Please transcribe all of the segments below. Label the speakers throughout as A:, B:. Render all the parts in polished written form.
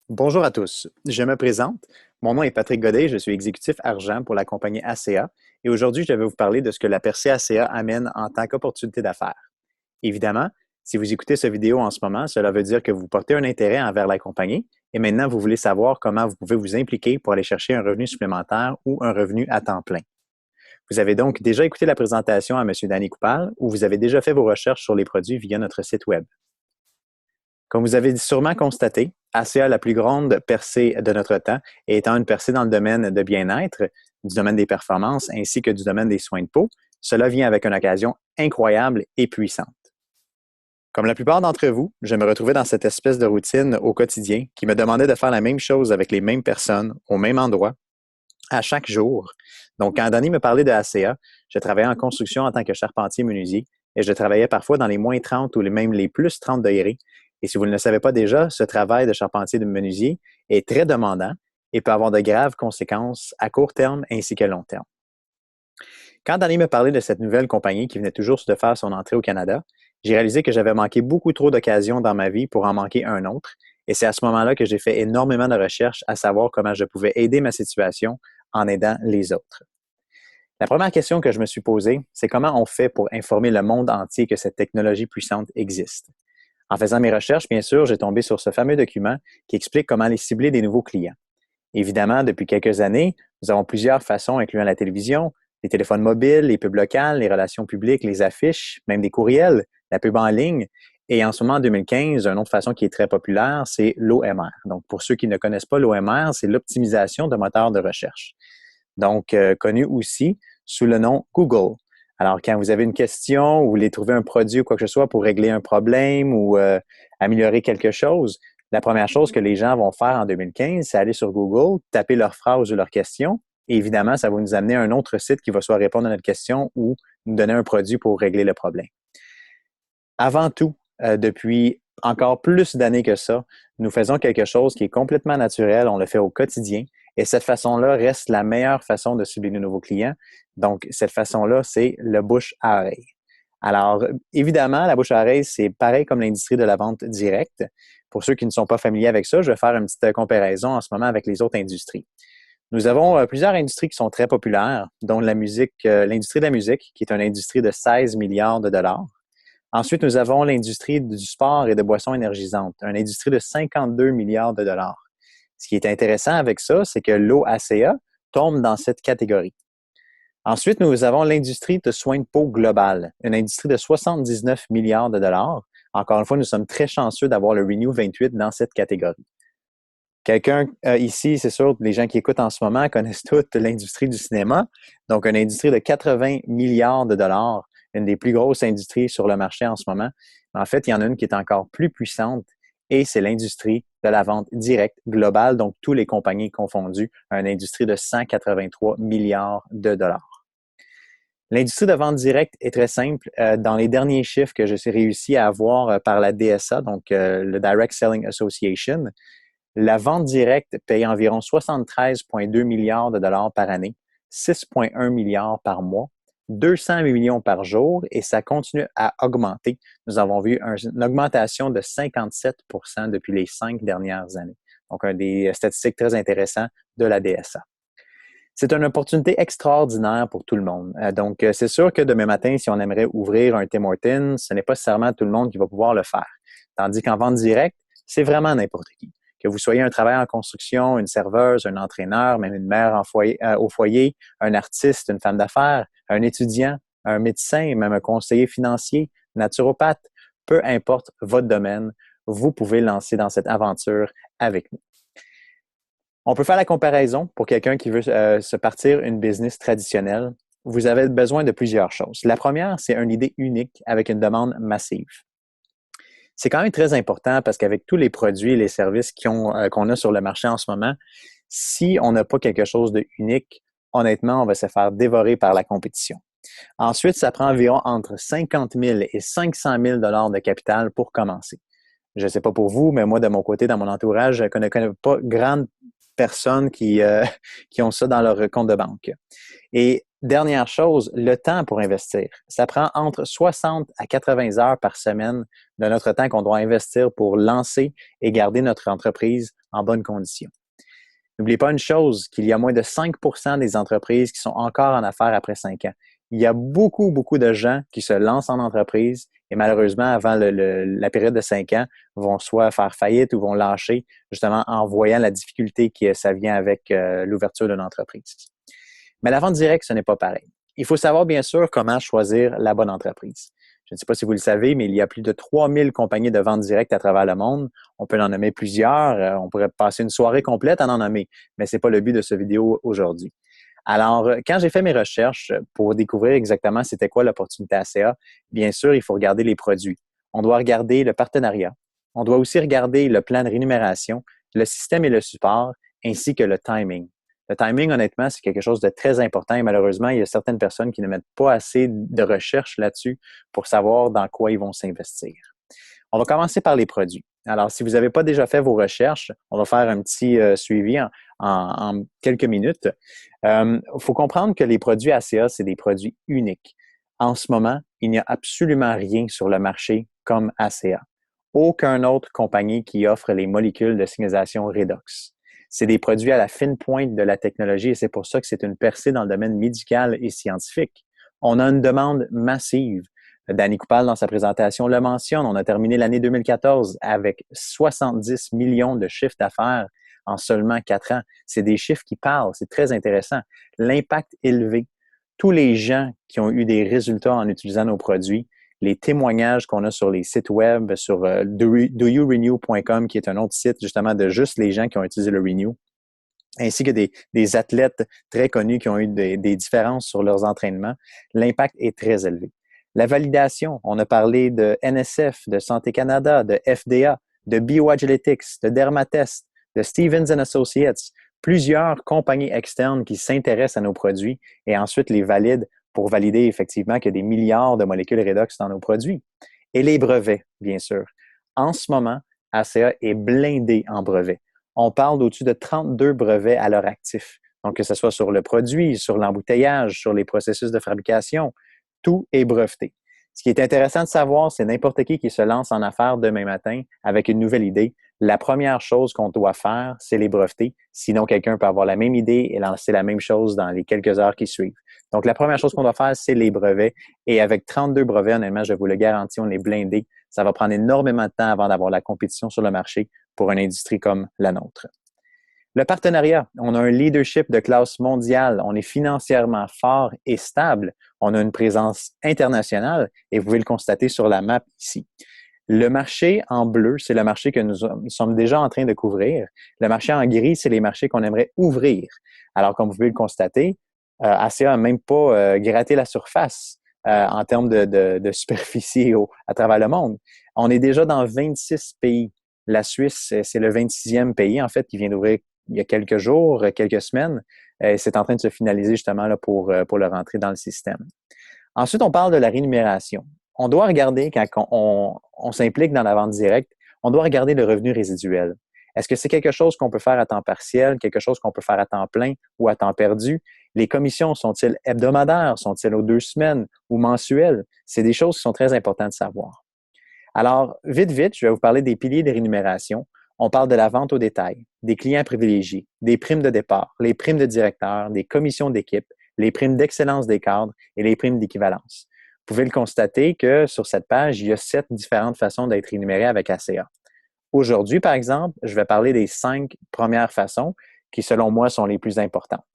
A: Bonjour à tous, je me présente. Mon nom est Patrick Godet, je suis exécutif argent pour la compagnie ACA et aujourd'hui, je vais vous parler de ce que la percée ACA amène en tant qu'opportunité d'affaires. Évidemment, si vous écoutez cette vidéo en ce moment, cela veut dire que vous portez un intérêt envers la compagnie et maintenant vous voulez savoir comment vous pouvez vous impliquer pour aller chercher un revenu supplémentaire ou un revenu à temps plein. Vous avez donc déjà écouté la présentation à M. Danny Coupal ou vous avez déjà fait vos recherches sur les produits via notre site Web. Comme vous avez sûrement constaté, ACA, la plus grande percée de notre temps, et étant une percée dans le domaine de bien-être, du domaine des performances ainsi que du domaine des soins de peau, cela vient avec une occasion incroyable et puissante. Comme la plupart d'entre vous, je me retrouvais dans cette espèce de routine au quotidien qui me demandait de faire la même chose avec les mêmes personnes, au même endroit, à chaque jour. Donc, quand Danny me parlait de ACA, je travaillais en construction en tant que charpentier menuisier et je travaillais parfois dans les moins 30 ou même les plus 30 degrés. Et si vous ne le savez pas déjà, ce travail de charpentier de menuisier est très demandant et peut avoir de graves conséquences à court terme ainsi qu'à long terme. Quand Danny me parlait de cette nouvelle compagnie qui venait toujours de faire son entrée au Canada, j'ai réalisé que j'avais manqué beaucoup trop d'occasions dans ma vie pour en manquer un autre. Et c'est à ce moment-là que j'ai fait énormément de recherches à savoir comment je pouvais aider ma situation en aidant les autres. La première question que je me suis posée, c'est comment on fait pour informer le monde entier que cette technologie puissante existe. En faisant mes recherches, bien sûr, j'ai tombé sur ce fameux document qui explique comment aller cibler des nouveaux clients. Évidemment, depuis quelques années, nous avons plusieurs façons, incluant la télévision, les téléphones mobiles, les pubs locales, les relations publiques, les affiches, même des courriels, la pub en ligne. Et en ce moment, en 2015, une autre façon qui est très populaire, c'est l'OMR. Donc, pour ceux qui ne connaissent pas l'OMR, c'est l'optimisation de moteurs de recherche. Donc, connu aussi sous le nom Google. Alors, quand vous avez une question ou vous voulez trouver un produit ou quoi que ce soit pour régler un problème ou améliorer quelque chose, la première chose que les gens vont faire en 2015, c'est aller sur Google, taper leur phrase ou leur question. Et évidemment, ça va nous amener à un autre site qui va soit répondre à notre question ou nous donner un produit pour régler le problème. Avant tout, depuis encore plus d'années que ça, nous faisons quelque chose qui est complètement naturel, on le fait au quotidien et cette façon-là reste la meilleure façon de cibler nos nouveaux clients. Donc, cette façon-là, c'est le bouche à oreille. Alors, évidemment, la bouche à oreille, c'est pareil comme l'industrie de la vente directe. Pour ceux qui ne sont pas familiers avec ça, je vais faire une petite comparaison en ce moment avec les autres industries. Nous avons plusieurs industries qui sont très populaires, dont la musique, l'industrie de la musique, qui est une industrie de 16 milliards de dollars. Ensuite, nous avons l'industrie du sport et de boissons énergisantes, une industrie de 52 milliards de dollars. Ce qui est intéressant avec ça, c'est que l'OACA tombe dans cette catégorie. Ensuite, nous avons l'industrie de soins de peau globale, une industrie de 79 milliards de dollars. Encore une fois, nous sommes très chanceux d'avoir le Renew 28 dans cette catégorie. Quelqu'un ici, c'est sûr, les gens qui écoutent en ce moment connaissent toute l'industrie du cinéma. Donc, une industrie de 80 milliards de dollars, une des plus grosses industries sur le marché en ce moment. En fait, il y en a une qui est encore plus puissante et c'est l'industrie de la vente directe globale, donc tous les compagnies confondues, une industrie de 183 milliards de dollars. L'industrie de vente directe est très simple. Dans les derniers chiffres que je suis réussi à avoir par la DSA, donc le Direct Selling Association, la vente directe paye environ 73,2 milliards de dollars par année, 6,1 milliards par mois, 200 millions par jour et ça continue à augmenter. Nous avons vu une augmentation de 57 depuis les 5 dernières années. Donc, un des statistiques très intéressants de la DSA. C'est une opportunité extraordinaire pour tout le monde. Donc, c'est sûr que demain matin, si on aimerait ouvrir un Tim Hortons, ce n'est pas nécessairement tout le monde qui va pouvoir le faire. Tandis qu'en vente directe, c'est vraiment n'importe qui. Que vous soyez un travailleur en construction, une serveuse, un entraîneur, même une mère au foyer, un artiste, une femme d'affaires, un étudiant, un médecin, même un conseiller financier, naturopathe, peu importe votre domaine, vous pouvez lancer dans cette aventure avec nous. On peut faire la comparaison pour quelqu'un qui veut se partir une business traditionnelle. Vous avez besoin de plusieurs choses. La première, c'est une idée unique avec une demande massive. C'est quand même très important parce qu'avec tous les produits et les services qu'on a sur le marché en ce moment, si on n'a pas quelque chose de unique, honnêtement, on va se faire dévorer par la compétition. Ensuite, ça prend environ entre 50 000 et 500 000 de capital pour commencer. Je ne sais pas pour vous, mais moi, de mon côté, dans mon entourage, je ne connais pas grande personnes qui ont ça dans leur compte de banque. Et Dernière chose, le temps pour investir. Ça prend entre 60 à 80 heures par semaine de notre temps qu'on doit investir pour lancer et garder notre entreprise en bonne condition. N'oubliez pas une chose, qu'il y a moins de 5 des entreprises qui sont encore en affaires après 5 ans. Il y a beaucoup, beaucoup de gens qui se lancent en entreprise et malheureusement, avant la période de 5 ans, vont soit faire faillite ou vont lâcher, justement en voyant la difficulté que ça vient avec l'ouverture d'une entreprise. Mais la vente directe, ce n'est pas pareil. Il faut savoir, bien sûr, comment choisir la bonne entreprise. Je ne sais pas si vous le savez, mais il y a plus de 3000 compagnies de vente directe à travers le monde. On peut en nommer plusieurs. On pourrait passer une soirée complète à en nommer, mais ce n'est pas le but de cette vidéo aujourd'hui. Alors, quand j'ai fait mes recherches pour découvrir exactement c'était quoi l'opportunité ACA, bien sûr, il faut regarder les produits. On doit regarder le partenariat. On doit aussi regarder le plan de rémunération, le système et le support, ainsi que le timing. Le timing, honnêtement, c'est quelque chose de très important et malheureusement, il y a certaines personnes qui ne mettent pas assez de recherche là-dessus pour savoir dans quoi ils vont s'investir. On va commencer par les produits. Alors, si vous n'avez pas déjà fait vos recherches, on va faire un petit suivi en quelques minutes. Il faut comprendre que les produits ACA, c'est des produits uniques. En ce moment, il n'y a absolument rien sur le marché comme ACA. Aucune autre compagnie qui offre les molécules de signalisation redox. C'est des produits à la fine pointe de la technologie et c'est pour ça que c'est une percée dans le domaine médical et scientifique. On a une demande massive. Danny Coupal, dans sa présentation, le mentionne. On a terminé l'année 2014 avec 70 millions de chiffres d'affaires en seulement 4 ans. C'est des chiffres qui parlent. C'est très intéressant. L'impact élevé. Tous les gens qui ont eu des résultats en utilisant nos produits, les témoignages qu'on a sur les sites web, sur doyourenew.com, qui est un autre site justement de juste les gens qui ont utilisé le Renew, ainsi que des athlètes très connus qui ont eu des différences sur leurs entraînements, l'impact est très élevé. La validation, on a parlé de NSF, de Santé Canada, de FDA, de BioAgilytix, de Dermatest, de Stevens Associates, plusieurs compagnies externes qui s'intéressent à nos produits et ensuite les valident pour valider effectivement qu'il y a des milliards de molécules redox dans nos produits. Et les brevets, bien sûr. En ce moment, ACA est blindé en brevets. On parle d'au-dessus de 32 brevets à leur actif. Donc, que ce soit sur le produit, sur l'embouteillage, sur les processus de fabrication, tout est breveté. Ce qui est intéressant de savoir, c'est n'importe qui se lance en affaires demain matin avec une nouvelle idée. La première chose qu'on doit faire, c'est les breveter. Sinon, quelqu'un peut avoir la même idée et lancer la même chose dans les quelques heures qui suivent. Donc, la première chose qu'on doit faire, c'est les brevets. Et avec 32 brevets, honnêtement, je vous le garantis, on est blindé. Ça va prendre énormément de temps avant d'avoir la compétition sur le marché pour une industrie comme la nôtre. Le partenariat, on a un leadership de classe mondiale, on est financièrement fort et stable, on a une présence internationale et vous pouvez le constater sur la map ici. Le marché en bleu, c'est le marché que nous sommes déjà en train de couvrir. Le marché en gris, c'est les marchés qu'on aimerait ouvrir. Alors, comme vous pouvez le constater, ACA n'a même pas gratté la surface en termes de superficie à travers le monde. On est déjà dans 26 pays. La Suisse, c'est le 26e pays, en fait, qui vient d'ouvrir il y a quelques jours, quelques semaines. C'est en train de se finaliser justement là, pour le rentrer dans le système. Ensuite, on parle de la rémunération. On doit regarder, quand on s'implique dans la vente directe, on doit regarder le revenu résiduel. Est-ce que c'est quelque chose qu'on peut faire à temps partiel, quelque chose qu'on peut faire à temps plein ou à temps perdu? Les commissions sont-ils hebdomadaires, sont-ils aux 2 semaines ou mensuelles? C'est des choses qui sont très importantes de savoir. Alors, vite, je vais vous parler des piliers de rémunération. On parle de la vente au détail, des clients privilégiés, des primes de départ, les primes de directeur, des commissions d'équipe, les primes d'excellence des cadres et les primes d'équivalence. Vous pouvez le constater que sur cette page, il y a 7 différentes façons d'être rémunéré avec ACA. Aujourd'hui, par exemple, je vais parler des 5 premières façons qui, selon moi, sont les plus importantes.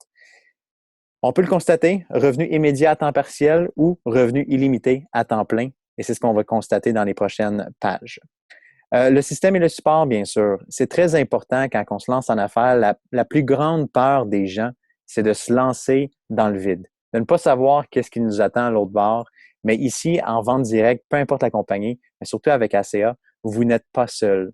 A: On peut le constater, revenu immédiat à temps partiel ou revenu illimité à temps plein, et c'est ce qu'on va constater dans les prochaines pages. Le système et le support, bien sûr, c'est très important quand on se lance en affaires. La plus grande peur des gens, c'est de se lancer dans le vide, de ne pas savoir qu'est-ce qui nous attend à l'autre bord. Mais ici, en vente directe, peu importe la compagnie, mais surtout avec ACA, vous n'êtes pas seul.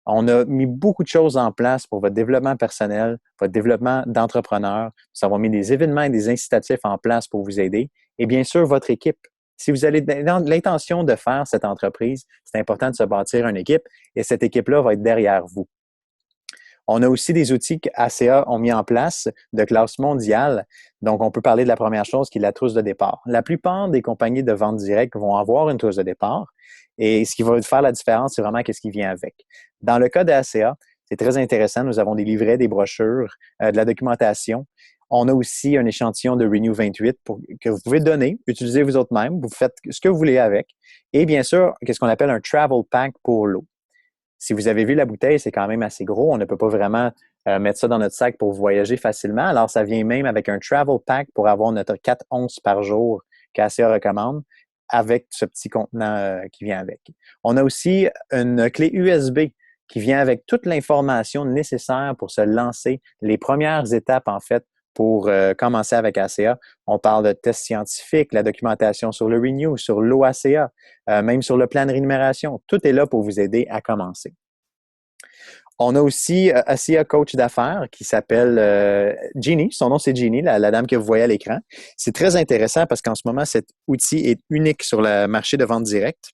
A: On a mis beaucoup de choses en place pour votre développement personnel, votre développement d'entrepreneur. Nous avons mis des événements et des incitatifs en place pour vous aider. Et bien sûr, votre équipe. Si vous avez l'intention de faire cette entreprise, c'est important de se bâtir une équipe et cette équipe-là va être derrière vous. On a aussi des outils qu'ACA ont mis en place de classe mondiale. Donc, on peut parler de la première chose qui est la trousse de départ. La plupart des compagnies de vente directe vont avoir une trousse de départ. Et ce qui va faire la différence, c'est vraiment qu'est-ce qui vient avec. Dans le cas d'ACA, c'est très intéressant. Nous avons des livrets, des brochures, de la documentation. On a aussi un échantillon de Renew 28 que vous pouvez donner, utiliser vous autres mêmes. Vous faites ce que vous voulez avec. Et bien sûr, qu'est-ce qu'on appelle un travel pack pour l'eau. Si vous avez vu la bouteille, c'est quand même assez gros. On ne peut pas vraiment mettre ça dans notre sac pour voyager facilement. Alors, ça vient même avec un travel pack pour avoir notre 4 onces par jour qu'ACA recommande avec ce petit contenant qui vient avec. On a aussi une clé USB qui vient avec toute l'information nécessaire pour se lancer, les premières étapes en fait pour commencer avec ACA. On parle de tests scientifiques, la documentation sur le Renew, sur l'OACA, même sur le plan de rémunération. Tout est là pour vous aider à commencer. On a aussi ACA Coach d'affaires qui s'appelle Jeannie. Son nom, c'est Jeannie, la dame que vous voyez à l'écran. C'est très intéressant parce qu'en ce moment, cet outil est unique sur le marché de vente directe.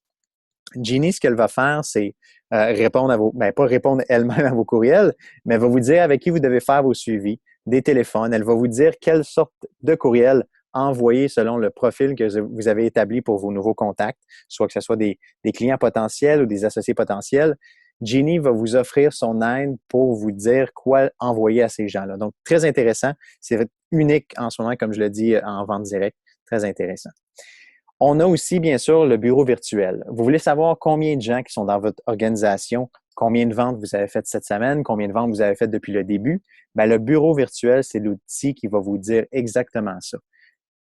A: Jeannie, ce qu'elle va faire, c'est répondre à pas répondre elle-même à vos courriels, mais elle va vous dire avec qui vous devez faire vos suivis, des téléphones. Elle va vous dire quelle sorte de courriel envoyer selon le profil que vous avez établi pour vos nouveaux contacts, soit que ce soit des clients potentiels ou des associés potentiels. Jeannie va vous offrir son aide pour vous dire quoi envoyer à ces gens-là. Donc, très intéressant. C'est unique en ce moment, comme je le dis, en vente directe. Très intéressant. On a aussi, bien sûr, le bureau virtuel. Vous voulez savoir combien de gens qui sont dans votre organisation, combien de ventes vous avez faites cette semaine, combien de ventes vous avez faites depuis le début? Bien, le bureau virtuel, c'est l'outil qui va vous dire exactement ça.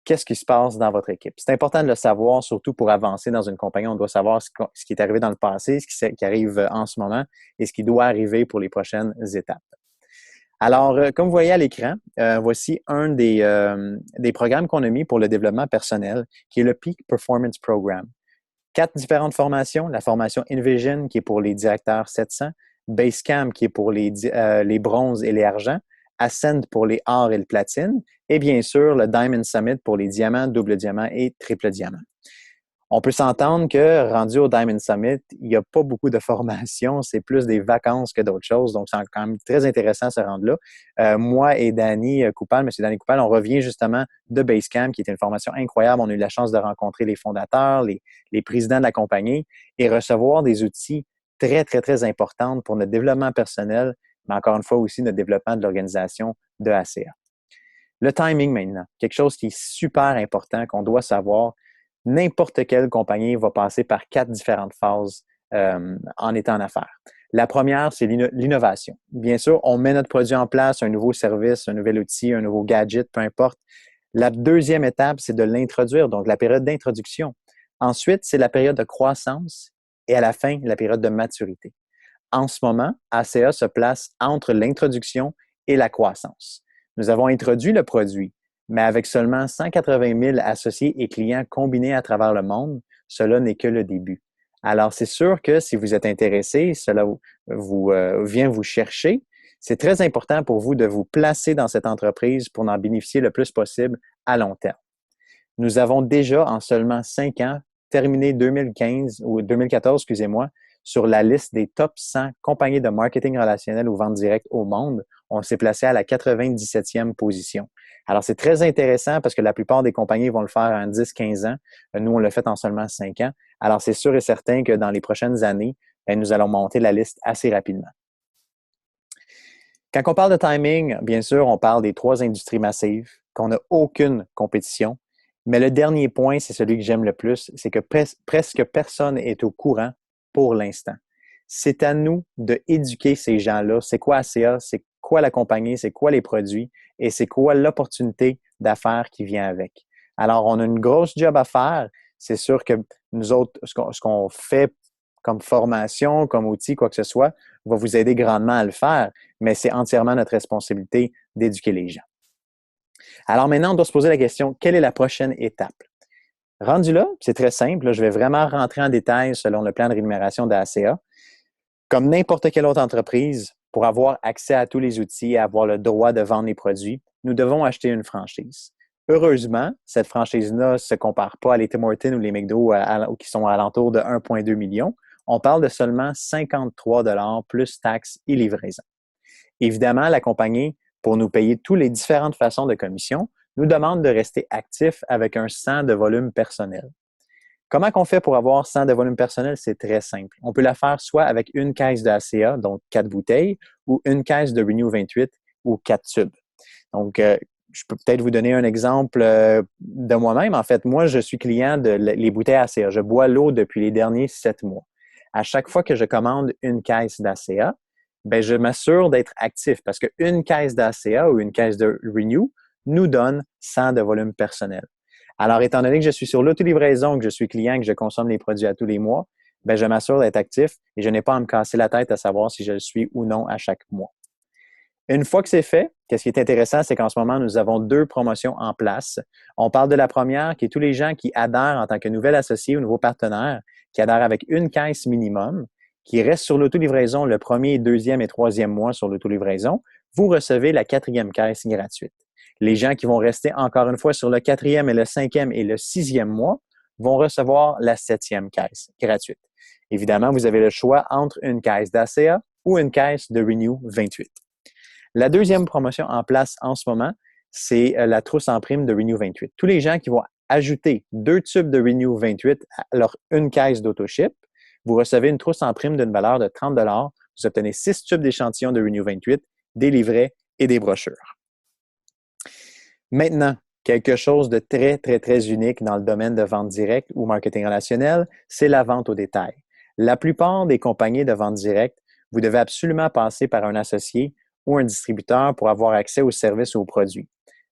A: Qu'est-ce qui se passe dans votre équipe? C'est important de le savoir, surtout pour avancer dans une compagnie. On doit savoir ce qui est arrivé dans le passé, ce qui arrive en ce moment et ce qui doit arriver pour les prochaines étapes. Alors, comme vous voyez à l'écran, voici un des programmes qu'on a mis pour le développement personnel, qui est le Peak Performance Program. 4 différentes formations. La formation Envision, qui est pour les directeurs 700, Basecamp, qui est pour les bronzes et les argents, Ascend pour les or et le platine, et bien sûr, le Diamond Summit pour les diamants, double diamant et triple diamant. On peut s'entendre que, rendu au Diamond Summit, il n'y a pas beaucoup de formation, c'est plus des vacances que d'autres choses. Donc, c'est quand même très intéressant ce rendre là. Moi et Danny Coupal, M. Danny Coupal, on revient justement de Basecamp, qui était une formation incroyable. On a eu la chance de rencontrer les fondateurs, les présidents de la compagnie et recevoir des outils très, très, très importants pour notre développement personnel, mais encore une fois aussi notre développement de l'organisation de ACA. Le timing maintenant, quelque chose qui est super important, qu'on doit savoir. N'importe quelle compagnie va passer par 4 différentes phases en étant en affaires. La première, c'est l'innovation. Bien sûr, on met notre produit en place, un nouveau service, un nouvel outil, un nouveau gadget, peu importe. La deuxième étape, c'est de l'introduire, donc la période d'introduction. Ensuite, c'est la période de croissance et à la fin, la période de maturité. En ce moment, ACA se place entre l'introduction et la croissance. Nous avons introduit le produit, mais avec seulement 180 000 associés et clients combinés à travers le monde, cela n'est que le début. Alors, c'est sûr que si vous êtes intéressé, cela vient vous chercher. C'est très important pour vous de vous placer dans cette entreprise pour en bénéficier le plus possible à long terme. Nous avons déjà, en seulement 5 ans, terminé 2014, excusez-moi, sur la liste des top 100 compagnies de marketing relationnel ou vente directe au monde. On s'est placé à la 97e position. Alors, c'est très intéressant parce que la plupart des compagnies vont le faire en 10-15 ans. Nous, on l'a fait en seulement 5 ans. Alors, c'est sûr et certain que dans les prochaines années, nous allons monter la liste assez rapidement. Quand on parle de timing, bien sûr, on parle des 3 industries massives, qu'on n'a aucune compétition. Mais le dernier point, c'est celui que j'aime le plus, c'est que presque personne est au courant pour l'instant. C'est à nous d'éduquer ces gens-là. C'est quoi ACA? C'est quoi la compagnie? C'est quoi les produits? Et c'est quoi l'opportunité d'affaires qui vient avec? Alors, on a une grosse job à faire. C'est sûr que nous autres, ce qu'on fait comme formation, comme outil, quoi que ce soit, va vous aider grandement à le faire, mais c'est entièrement notre responsabilité d'éduquer les gens. Alors maintenant, on doit se poser la question, quelle est la prochaine étape? Rendu là, c'est très simple. Là, je vais vraiment rentrer en détail selon le plan de rémunération de ACA. Comme n'importe quelle autre entreprise, pour avoir accès à tous les outils et avoir le droit de vendre les produits, nous devons acheter une franchise. Heureusement, cette franchise-là ne se compare pas à les Tim Hortons ou les McDo qui sont à l'entour de 1,2 million. On parle de seulement 53 $ plus taxes et livraison. Évidemment, la compagnie, pour nous payer toutes les différentes façons de commission, nous demande de rester actif avec un 100 de volume personnel. Comment qu'on fait pour avoir 100 de volume personnel? C'est très simple. On peut la faire soit avec une caisse de ACA, donc 4 bouteilles, ou une caisse de Renew 28 ou 4 tubes. Donc, je peux peut-être vous donner un exemple de moi-même. En fait, moi, je suis client de les bouteilles ACA. Je bois l'eau depuis les derniers 7 mois. À chaque fois que je commande une caisse d'ACA, ben, je m'assure d'être actif parce qu'une caisse d'ACA ou une caisse de Renew nous donne 100 de volume personnel. Alors, étant donné que je suis sur l'autolivraison, que je suis client, que je consomme les produits à tous les mois, ben, je m'assure d'être actif et je n'ai pas à me casser la tête à savoir si je le suis ou non à chaque mois. Une fois que c'est fait, qu'est-ce qui est intéressant, c'est qu'en ce moment, nous avons 2 promotions en place. On parle de la première, qui est tous les gens qui adhèrent en tant que nouvel associé ou nouveau partenaire, qui adhèrent avec une caisse minimum, qui restent sur l'autolivraison le premier, deuxième et troisième mois sur l'autolivraison, vous recevez la 4e caisse gratuite. Les gens qui vont rester encore une fois sur le 4e et le 5e et le 6e mois vont recevoir la 7e caisse gratuite. Évidemment, vous avez le choix entre une caisse d'ACA ou une caisse de Renew 28. La deuxième promotion en place en ce moment, c'est la trousse en prime de Renew 28. Tous les gens qui vont ajouter 2 tubes de Renew 28 à leur une caisse d'AutoShip, vous recevez une trousse en prime d'une valeur de 30 $. Vous obtenez 6 tubes d'échantillons de Renew 28, des livrets et des brochures. Maintenant, quelque chose de très, très, très unique dans le domaine de vente directe ou marketing relationnel, c'est la vente au détail. La plupart des compagnies de vente directe, vous devez absolument passer par un associé ou un distributeur pour avoir accès aux services ou aux produits.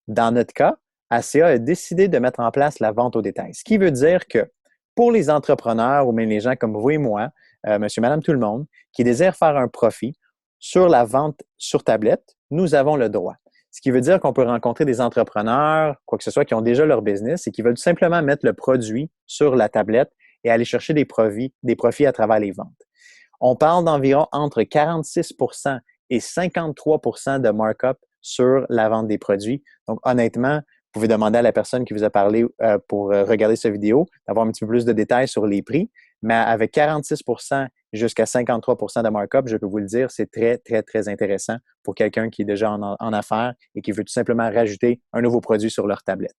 A: Dans notre cas, ACA a décidé de mettre en place la vente au détail, ce qui veut dire que pour les entrepreneurs ou même les gens comme vous et moi, monsieur, madame, tout le monde, qui désirent faire un profit sur la vente sur tablette, nous avons le droit. Ce qui veut dire qu'on peut rencontrer des entrepreneurs, quoi que ce soit, qui ont déjà leur business et qui veulent tout simplement mettre le produit sur la tablette et aller chercher des profits à travers les ventes. On parle d'environ entre 46 et 53 de markup sur la vente des produits. Donc, honnêtement, vous pouvez demander à la personne qui vous a parlé pour regarder cette vidéo d'avoir un petit peu plus de détails sur les prix. Mais avec 46 jusqu'à 53 de markup, je peux vous le dire, c'est très, très, très intéressant pour quelqu'un qui est déjà en affaires et qui veut tout simplement rajouter un nouveau produit sur leur tablette.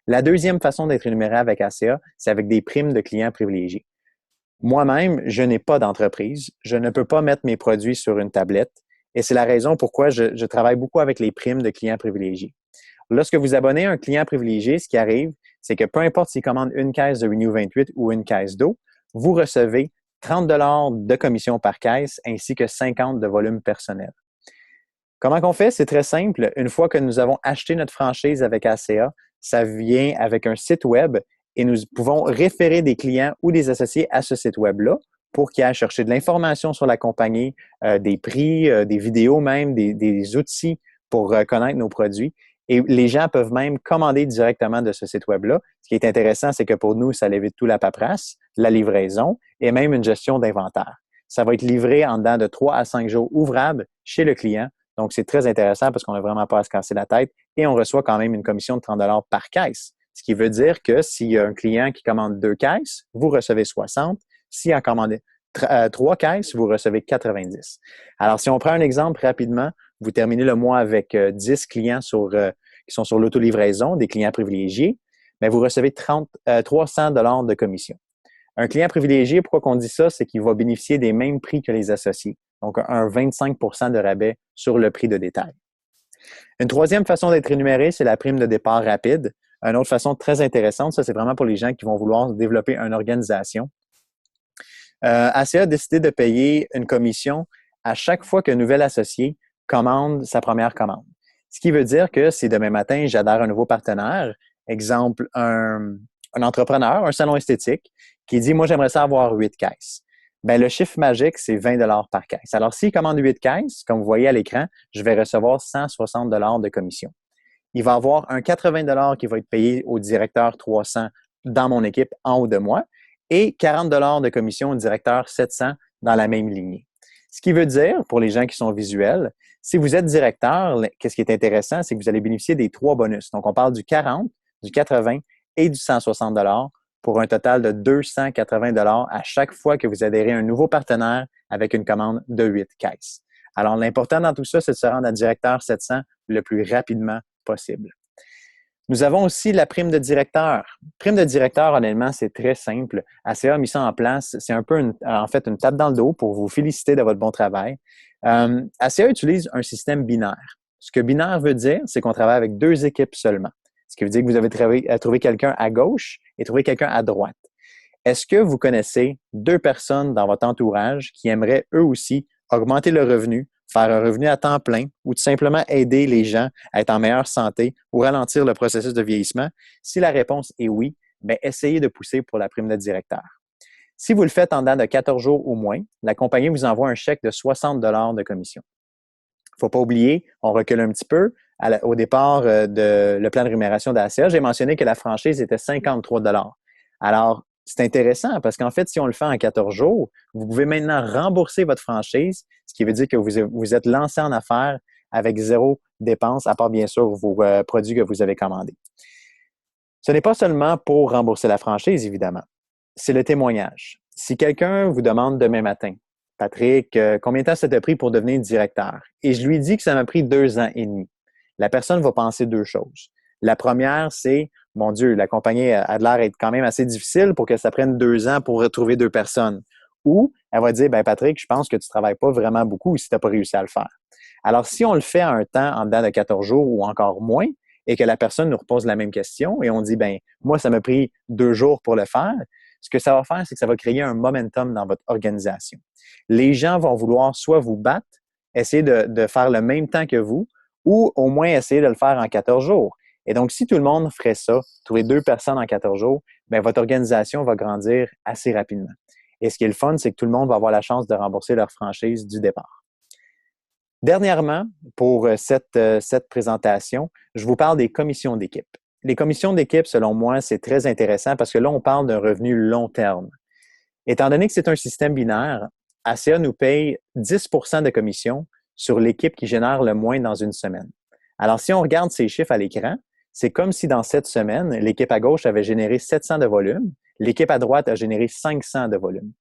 A: La deuxième façon d'être rémunéré avec ACA, c'est avec des primes de clients privilégiés. Moi-même, je n'ai pas d'entreprise. Je ne peux pas mettre mes produits sur une tablette. Et c'est la raison pourquoi je travaille beaucoup avec les primes de clients privilégiés. Lorsque vous abonnez un client privilégié, ce qui arrive, c'est que peu importe s'il commande une caisse de Renew 28 ou une caisse d'eau, vous recevez 30 $ de commission par caisse ainsi que 50 de volume personnel. Comment qu'on fait? C'est très simple. Une fois que nous avons acheté notre franchise avec ACA, ça vient avec un site web et nous pouvons référer des clients ou des associés à ce site web-là pour qu'ils aillent chercher de l'information sur la compagnie, des prix, des vidéos même, des outils pour connaître nos produits. Et les gens peuvent même commander directement de ce site web-là. Ce qui est intéressant, c'est que pour nous, ça évite tout la paperasse, la livraison et même une gestion d'inventaire. Ça va être livré en dedans de 3 à 5 jours ouvrables chez le client. Donc, c'est très intéressant parce qu'on n'a vraiment pas à se casser la tête et on reçoit quand même une commission de 30 $ par caisse. Ce qui veut dire que s'il y a un client qui commande 2 caisses, vous recevez 60. S'il en commande 3 caisses, vous recevez 90. Alors, si on prend un exemple rapidement, vous terminez le mois avec 10 clients qui sont sur l'autolivraison, des clients privilégiés, mais vous recevez 300 $ de commission. Un client privilégié, pourquoi on dit ça? C'est qu'il va bénéficier des mêmes prix que les associés. Donc, un 25 % de rabais sur le prix de détail. Une troisième façon d'être rémunéré, c'est la prime de départ rapide. Une autre façon très intéressante, ça, c'est vraiment pour les gens qui vont vouloir développer une organisation. ACA a décidé de payer une commission à chaque fois qu'un nouvel associé commande sa première commande. Ce qui veut dire que si demain matin, j'adhère à un nouveau partenaire, exemple, un entrepreneur, un salon esthétique, qui dit, moi, j'aimerais ça avoir 8 caisses. Ben, le chiffre magique, c'est 20 $ par caisse. Alors, s'il commande 8 caisses, comme vous voyez à l'écran, je vais recevoir 160 $ de commission. Il va y avoir un 80 $ qui va être payé au directeur 300 dans mon équipe en haut de moi et 40 $ de commission au directeur 700 dans la même lignée. Ce qui veut dire, pour les gens qui sont visuels, si vous êtes directeur, qu'est-ce qui est intéressant, c'est que vous allez bénéficier des 3 bonus. Donc, on parle du 40, du 80 et du 160 $ pour un total de 280 $ à chaque fois que vous adhérez à un nouveau partenaire avec une commande de 8 caisses. Alors, l'important dans tout ça, c'est de se rendre à directeur 700 le plus rapidement possible. Nous avons aussi la prime de directeur. Prime de directeur, honnêtement, c'est très simple. ACA a mis ça en place. C'est un peu, en fait, une tape dans le dos pour vous féliciter de votre bon travail. ACA utilise un système binaire. Ce que binaire veut dire, c'est qu'on travaille avec deux équipes seulement. Ce qui veut dire que vous avez trouvé quelqu'un à gauche et trouvé quelqu'un à droite. Est-ce que vous connaissez deux personnes dans votre entourage qui aimeraient eux aussi augmenter le revenu, faire un revenu à temps plein ou tout simplement aider les gens à être en meilleure santé ou ralentir le processus de vieillissement? Si la réponse est oui, bien, essayez de pousser pour la prime de directeur. Si vous le faites en dedans de 14 jours ou moins, la compagnie vous envoie un chèque de 60 de commission. Il ne faut pas oublier, on recule un petit peu. Au départ de le plan de rémunération d'ACA, j'ai mentionné que la franchise était 53 $. Alors, c'est intéressant parce qu'en fait, si on le fait en 14 jours, vous pouvez maintenant rembourser votre franchise, ce qui veut dire que vous êtes lancé en affaires avec zéro dépense, à part bien sûr vos produits que vous avez commandés. Ce n'est pas seulement pour rembourser la franchise, évidemment. C'est le témoignage. Si quelqu'un vous demande demain matin, Patrick, combien de temps ça t'a pris pour devenir directeur? Et je lui dis que ça m'a pris 2 ans et demi. La personne va penser deux choses. La première, c'est, mon Dieu, la compagnie a de l'air d'être quand même assez difficile pour que ça prenne 2 ans pour retrouver deux personnes. Ou elle va dire, ben Patrick, je pense que tu ne travailles pas vraiment beaucoup si tu n'as pas réussi à le faire. Alors, si on le fait à un temps en dedans de 14 jours ou encore moins, et que la personne nous repose la même question et on dit, ben moi, ça m'a pris 2 jours pour le faire, ce que ça va faire, c'est que ça va créer un momentum dans votre organisation. Les gens vont vouloir soit vous battre, essayer de faire le même temps que vous, ou au moins essayer de le faire en 14 jours. Et donc, si tout le monde ferait ça, trouver deux personnes en 14 jours, bien, votre organisation va grandir assez rapidement. Et ce qui est le fun, c'est que tout le monde va avoir la chance de rembourser leur franchise du départ. Dernièrement, pour cette présentation, je vous parle des commissions d'équipe. Les commissions d'équipe, selon moi, c'est très intéressant parce que là, on parle d'un revenu long terme. Étant donné que c'est un système binaire, ACA nous paye 10 de commission sur l'équipe qui génère le moins dans une semaine. Alors, si on regarde ces chiffres à l'écran, c'est comme si dans cette semaine, l'équipe à gauche avait généré 700 de volume, l'équipe à droite a généré 500 de volume.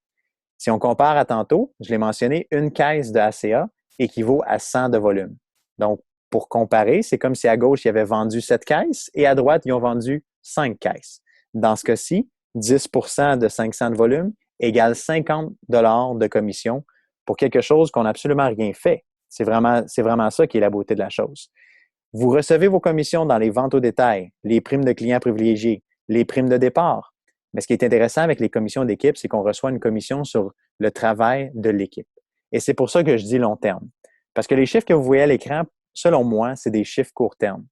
A: Si on compare à tantôt, je l'ai mentionné, une caisse de ACA équivaut à 100 de volume. Donc, pour comparer, c'est comme si à gauche, ils avaient vendu 7 caisses et à droite, ils ont vendu 5 caisses. Dans ce cas-ci, 10 de 500 de volume égale 50 de commission pour quelque chose qu'on n'a absolument rien fait. C'est vraiment ça qui est la beauté de la chose. Vous recevez vos commissions dans les ventes au détail, les primes de clients privilégiés, les primes de départ. Mais ce qui est intéressant avec les commissions d'équipe, c'est qu'on reçoit une commission sur le travail de l'équipe. Et c'est pour ça que je dis long terme. Parce que les chiffres que vous voyez à l'écran, selon moi, c'est des chiffres court terme.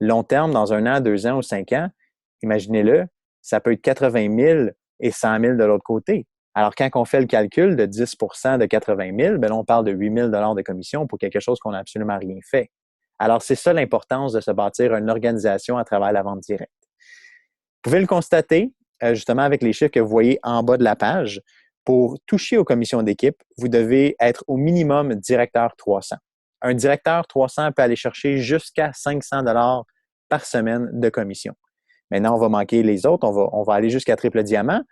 A: Long terme, dans 1 an, 2 ans ou 5 ans, imaginez-le, ça peut être 80 000 et 100 000 de l'autre côté. Alors, quand on fait le calcul de 10 de 80 000, bien là, on parle de 8 000 de commission pour quelque chose qu'on n'a absolument rien fait. Alors, c'est ça l'importance de se bâtir une organisation à travers la vente directe. Vous pouvez le constater, justement, avec les chiffres que vous voyez en bas de la page. Pour toucher aux commissions d'équipe, vous devez être au minimum directeur 300. Un directeur 300 peut aller chercher jusqu'à 500 $ par semaine de commission. Maintenant, on va manquer les autres. On va aller jusqu'à triple diamant.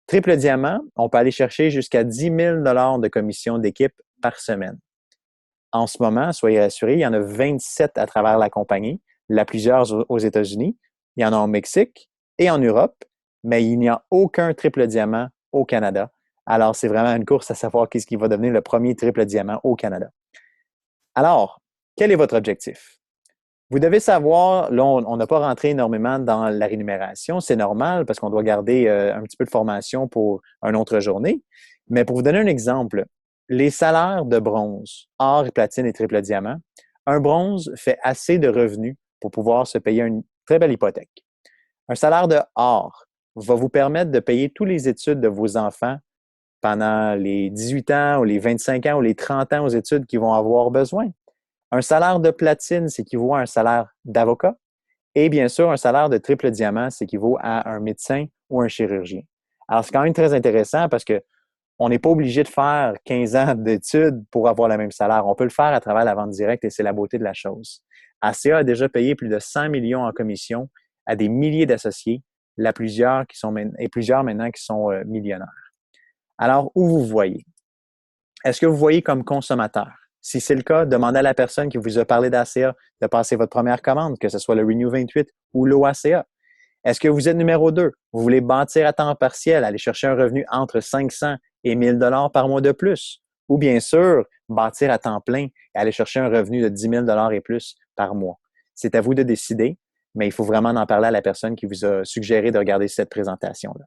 A: Triple diamant, on peut aller chercher jusqu'à 10 000 $ de commission d'équipe par semaine. En ce moment, soyez rassurés, il y en a 27 à travers la compagnie, la plusieurs aux États-Unis, il y en a au Mexique et en Europe, mais il n'y a aucun triple diamant au Canada. Alors, c'est vraiment une course à savoir qui va devenir le premier triple diamant au Canada. Alors, quel est votre objectif? Vous devez savoir, là, on n'a pas rentré énormément dans la rémunération, c'est normal parce qu'on doit garder un petit peu de formation pour une autre journée. Mais pour vous donner un exemple, les salaires de bronze, or, platine et triple diamant, un bronze fait assez de revenus pour pouvoir se payer une très belle hypothèque. Un salaire de or va vous permettre de payer toutes les études de vos enfants pendant les 18 ans ou les 25 ans ou les 30 ans aux études qu'ils vont avoir besoin. Un salaire de platine s'équivaut à un salaire d'avocat. Et bien sûr, un salaire de triple diamant s'équivaut à un médecin ou un chirurgien. Alors, c'est quand même très intéressant parce que on n'est pas obligé de faire 15 ans d'études pour avoir le même salaire. On peut le faire à travers la vente directe et c'est la beauté de la chose. ACA a déjà payé plus de 100 millions en commission à des milliers d'associés, plusieurs maintenant qui sont millionnaires. Alors, où vous voyez? Est-ce que vous voyez comme consommateur? Si c'est le cas, demandez à la personne qui vous a parlé d'ACA de passer votre première commande, que ce soit le Renew 28 ou l'OACA. Est-ce que vous êtes numéro 2? Vous voulez bâtir à temps partiel, aller chercher un revenu entre 500 et 1000 dollars par mois de plus? Ou bien sûr, bâtir à temps plein et aller chercher un revenu de 10 000 dollars et plus par mois? C'est à vous de décider, mais il faut vraiment en parler à la personne qui vous a suggéré de regarder cette présentation-là.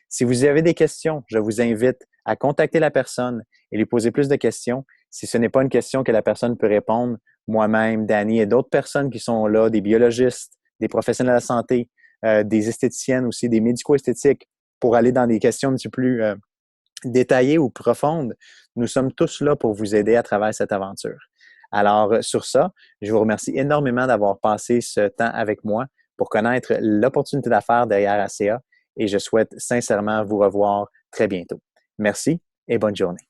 A: Si vous avez des questions, je vous invite à contacter la personne et lui poser plus de questions. Si ce n'est pas une question que la personne peut répondre, moi-même, Danny et d'autres personnes qui sont là, des biologistes, des professionnels de la santé, des esthéticiennes aussi, des médico-esthétiques, pour aller dans des questions un petit peu plus détaillées ou profondes. Nous sommes tous là pour vous aider à travers cette aventure. Alors, sur ça, je vous remercie énormément d'avoir passé ce temps avec moi pour connaître l'opportunité d'affaires derrière ACA et je souhaite sincèrement vous revoir très bientôt. Merci et bonne journée.